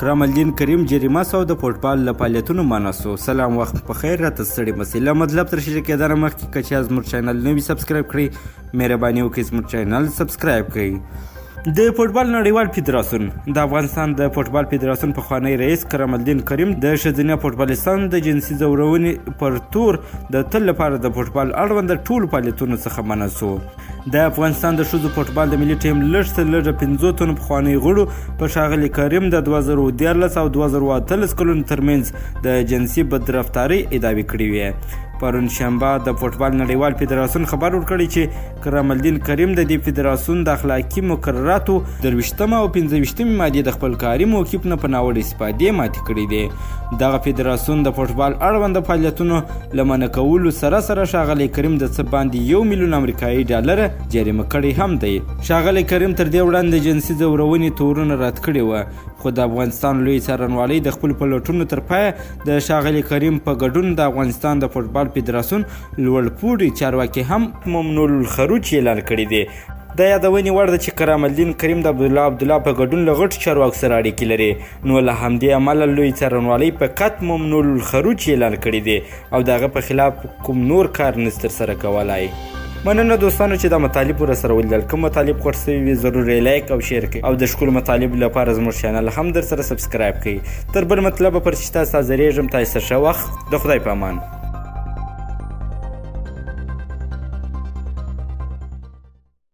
کرام الدین کریم جریمه سو د فوټبال له فعالیتونو منع سو. سلام وخت په خیر راته ستړي مسئ له مطلب تر شریک کېدنه مخکې که چا زموږ چینل نه وي سبسکرایب کړئ مهرباني وکړئ زموږ چینل سبسکرایب کړئ. د فوټبال نړیوال فدراسیون د افغانستان د فوټبال فدراسیون پخوانی رئیس کرام الدین کریم د ښځینه فوټبالیستانو د جنسي ځورونې پر تور د تل لپاره د فوټبال اړوند ټولو فعالیتونو څخه منع سو. د افغانستان د ښځو فوټبال د ملي ټیم لږ تر لږه 50 تنو پخواني غړو په ښاغلي کریم د 2014 او 2018 کلونو ترمنځ د جنسي بدرفتارۍ ادعاوې کړې وې. پرون شنبه د فوټبال نړیوال فدراسیون خبر ورکړی چې کرام الدین کریم د دې فدراسیون د اخلاقي مقرراتو 23 او 25 مادې د خپل کاري موقف نه په ناوړه استفادې ماتې کړې دي. دغه فدراسیون د فوټبال اړوند فعالیتونو له منع کولو سره ښاغلی کریم د څه باندې 1 میلیون امریکایي ډالره جریمه کړی هم دی. ښاغلی کریم تر دې وړاندې جنسي ځورونې تورونه رد کړي وه، خو د افغانستان لوی څارنوالۍ د خپلو پلټونو تر پایه د ښاغلي کریم په ګډون د افغانستان د فوټبال فدراسیون لوړ پوړي چارواکي هم ممنوع الخروج اعلان کړي دي. د یادونې وړ ده چې کرام الدین کریم د عبدالله په ګډون له غټو چارواکو سره اړیکې لري، نو له همدې امله لوی څارنوالۍ فقط ممنوع الخروج اعلان کړي دي او د هغه په خلاف کوم نور کار نشي ترسره کولی. مننه دوستانو چې دا مطالب ورسره ولیدل. کوم مطالب خوښ شوي وي ضرور یې لایک او شیر کړئ او د ښکلو مطالبو لپاره زموږ چینل هم درسره سبسکرایب کړئ. تر بل مطلبه پر چې تاسو حاضرېږم تاسو ښه وخت. د خدای په امان.